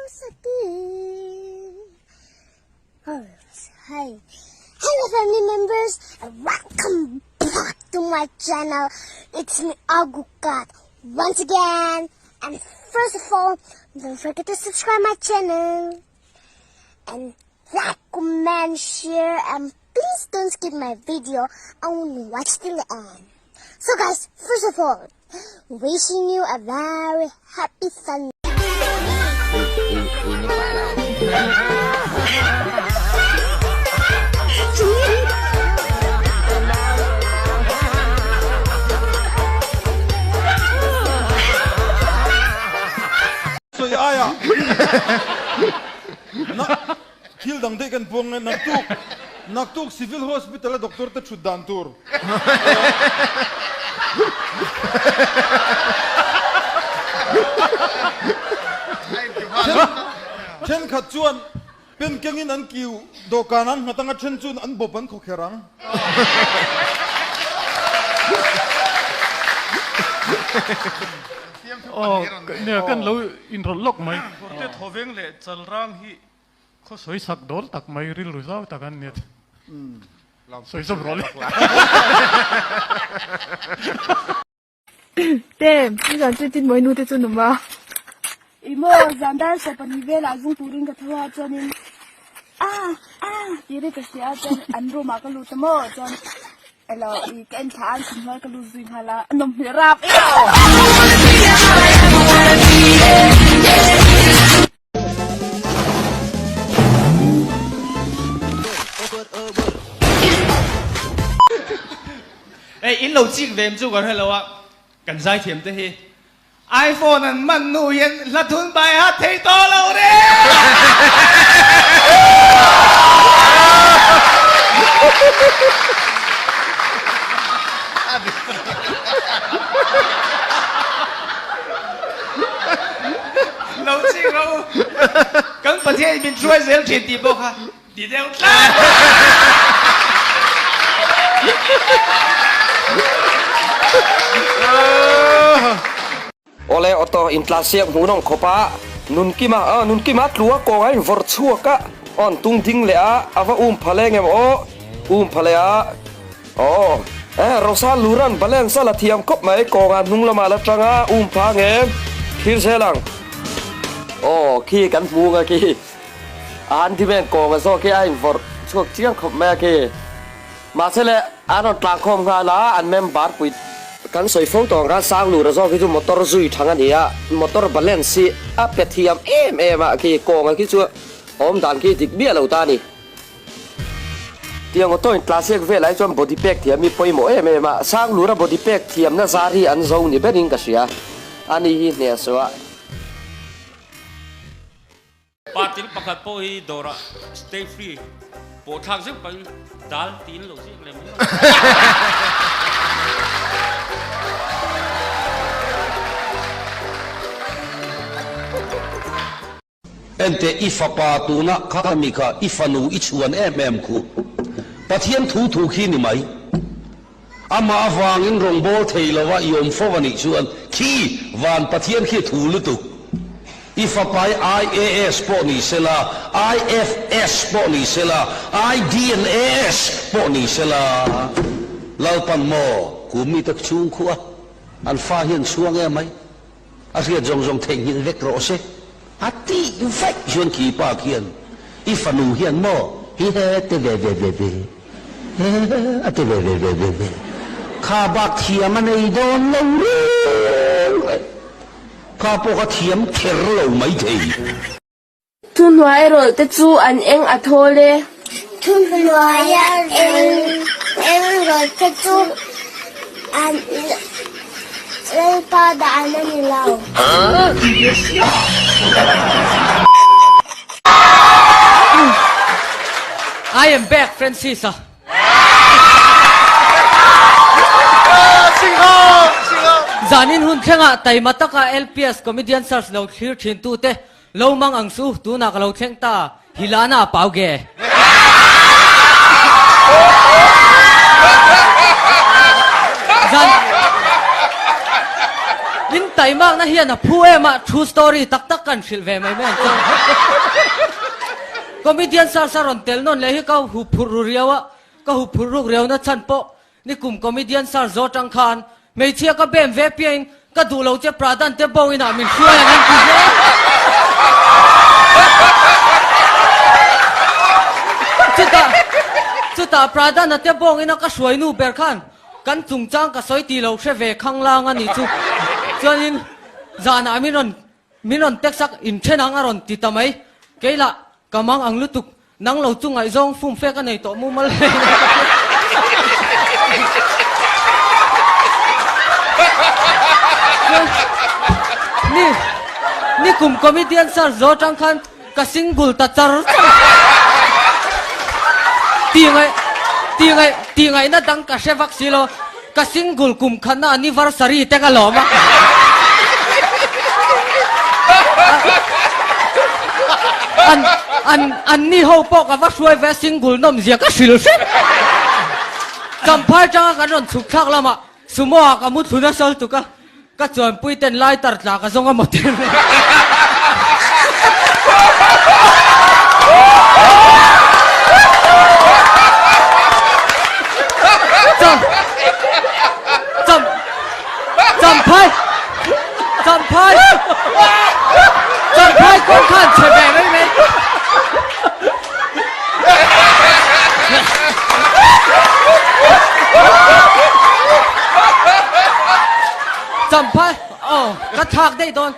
so good. Oh, hi. Hello family members and welcome back to my channel. It's me Agukat once again, and first of all, don't forget to subscribe my channel and like, comment, share, and please don't skip my video. I want to watch till the end. So guys, first of all, wishing you a very happy Sunday. So ya na kil dang de kan pong naktuk civil hospital doktor ta chudan tur chen khat chuan pen kengin an kiu dokanan hatanga chen chun an bopan khokherang Oh,เนี่ยกันเราอินโทรล็อกไหม เด็ดหัวเวงเลยจัลร่างฮี เขาสวยสักโดนตักไหมริลรู้ซ้าตักกันเนี่ยสวยสมรสเลย 对，你讲最近没弄的做什么？伊莫上单是把你为了用独立个头啊，做呢别的个是啊，做安罗马个路的么做，哎喽，伊跟他安什么个路子哈啦，弄不รับin lâu chiếc về chú còn hay lâu ạ cần giải thiểm thế hi iPhone anh mình nuôi là thun bài hát thấy to lâu đấy lâu chiếc lâu cầnประเทศเป็นช่วยเซลล์ทีบอกค่ะดีเดียวOle oto inflasi hunong khopa nun kima tlua ko ngai vorchua ka on tung ding le a ava phale ngem o phale a rosa luran balance la thiam kop mai ko nga nung lama la tanga pha ngem khir selang khi kan mu nga ki an ti ben ko nga so ki ai vor chuak chiang khop ma ki ma sele anon tlang khom nga la an mem bar pui kan soi phong tong ra sang lu ra zo ki chu motor zui thanga ni a motor balance a pethiam em a ki ko nga ki chu om dan ki dik bia lo ta ni tiang oto in classic ve lai chom body pack thiam mi poimo em a sang lu ra body pack thiam na zari an zo ni bening ka sia ani hi ne so a Patil pakat po hi dora stay free po thang sik pang dal tin lo sik lem ente ifa pa tu na khamika ifanu ichuan khu pathian thu khi ni mai ama awangin rongbol theilawa yom fowani chuan khi van pathian khi thu lu tu ifa pai IAS po ni sela IFS po ni sela IDNS po ni sela lalpan mo kumi tak chung khuwa an fa hian chuang e mai asia jong theng hin vek ro se ati vek jon ki pa kian ifanu hian mo hi he te ve ate ve kha bak thiam anei don lo re kha po ka thiam ther lo mai thei thun hoai rồi te chu an eng a thole Thun loài em rồi cái chú anh lấy ba đại nó như lâu. I am back Francis Zanin hun khenga taimata ka LPS comedian search lo khir thin tu te lo mang ang su tu na ka lo theng ta hilana pauge zan in ไต่มากนะเฮียนะผู้เอ็มอะ true story ตักกันสิลเวไม่แม่จ้าก็มีเดียนซาร์อนเตลนนเลยให้เขาหุบผูรุเรียวอะก็หุบผูรุเรียวนะฉันโปนี่กลุ่มคอมเมดี้ซาร์โจจังคานไม่เชื่อก็เบมเวเพียงก็ดูเราจะปราดันเตบอินามินช่วยงั้นคือจุดตาปราดันนะเตบอินาก็ช่วยนูเบอร์ขันกันจุงจังก็สวยตีเราเชฟเวข้างล่างอันนี้จุจนนี้จานามินนเท็กซักอินเชนังอารอนติดทำไมเกล่ะกำมังอังลุตุกนังเราจุงไอซงฟุ้งเฟกันในตัวมุมมาเลยนี่กลุ่มคอมเมดี้ซาร์โจจังคันก็ซิงกุลตัดจารตีไงน่าดังก็เชฟักซิโลก็ซิงกุลกลุ่มขันน่ะอันนี้วาร์สารีเตะกันหล่อมากอันนี้เขาบอกว่าช่วยเวสิงกุลน้ำเสียก็สิลสิจำพายจังกันรอนสุขชักละมาสมองก็มุดทุนสอลตุก็จวนปุยเต้นไล่ตัดหลักก็ส่งกันหมดเองจำพายคนขันเฉยแบบไม่จำพายอ๋อกระทากได้โดน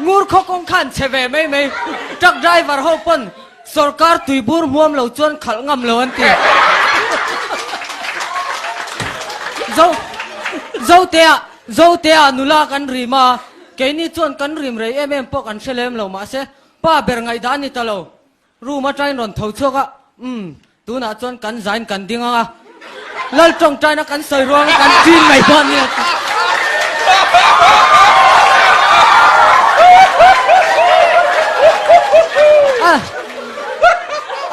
งูเขาคงขันเฉยแบบไม่จักไดรเวอร์ฮอปนสรการตุยบูร์มัวมเหล่าจวนขัลงำเหล่าอันตีเจ้าเตะนุลากันรีมาเกนี่จวนกันริมเรย์ปกอันเชลมเหล่ามาเสป้าเบรไงดานิตะเหล่ารู้มาใจนนทาวชักตูน่าจวนกันใจกันดิ้งอ่ะลัลจงใจนักกันใส่รวงกันจีนไม่บ้านเนี่ย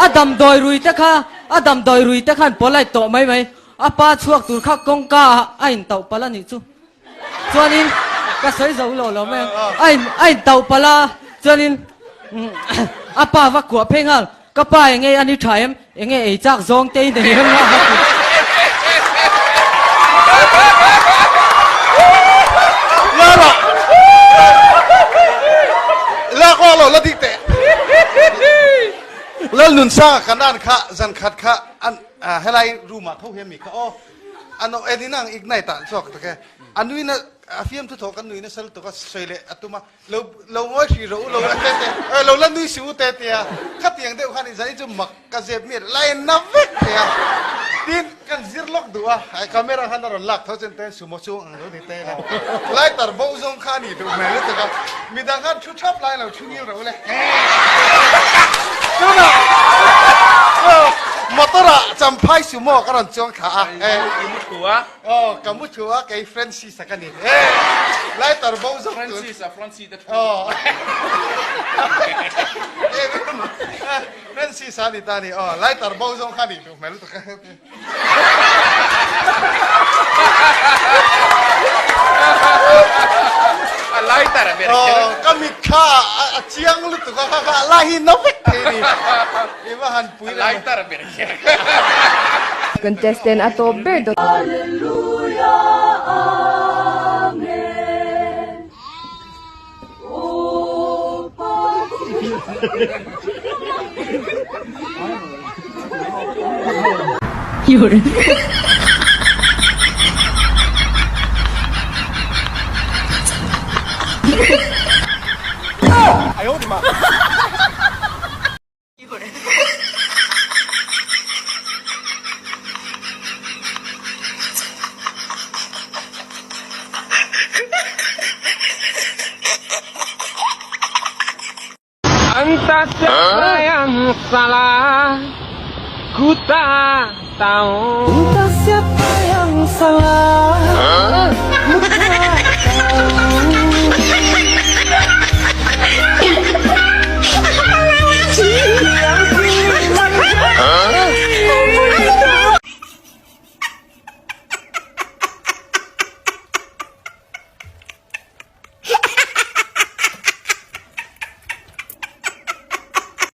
อดัมดอยรุยเตะขันปลายโตไม่ป้าช่วงตุลข้ากงกาไอ้เต่าปลานี่จูจวนนี้ก็ใส่เจ้าหล่อแล้วแม่ไอ้เต่าปลาจวนนี้ป้าว่ากัวเพ่งอ่ะก็ป้าอย่างเงี้ยอันนี้ถ่ายอย่างเงี้ยไอ้จักซองเตยเดี๋ยวนะแล้วก็เราดิเตะแล้วนุนซ่ากันนั่นค่ะจันขัดค่ะอันให้ไรรู้มาเขาเห็นมีค่ะอ๋ออันนั้นเอ็นนี่นั่งอีกในตาชอกตะแกอันนี้นะฟิล์มทุกทอกันนุ้ยนะสรุปตัวก็สวยเลยอัตุมาเราง่อยชีเราเตะเราเล่นนุ้ยสิวเตะขัดยังเดียวกันนี่จะนี่จะมักกระเจ็บมีดไล่นับเวกเตะดินกันซิร์ล็อกดูอ่ะไอ้คาเมราฮันน่ะล็อกเท่าเส้นเตะสุโมชูอันนู้นเตะนะไล่ตัดบ่าวซงขานี่ดูแม่เลยตะกันมีดังกันชุดชับไล่เราชุดนี้เราเลยดูนะมอเตอร์จำพายสุโมกันรันจงขากัมุชัวกัมุชัวกับเฟรนซิสกันนี่ไล่ตัดบ่าวซงเฟรนซิสเฟรนซิสอันนี้ตานี่ไล่ตัดบ่าวซงขานี่ดูแม่เลยตะกันไล่ตัดอะไรก็มีข้าเชียงลุตุก็ข้าไล่หินนกเทนี่อีว่าหันปุยไล่ตัดอะไรcontestant ato Berdo Yun. 哎呦我的妈！Entah siapa yang salah, ku tak tahu. Entah siapa yang salah.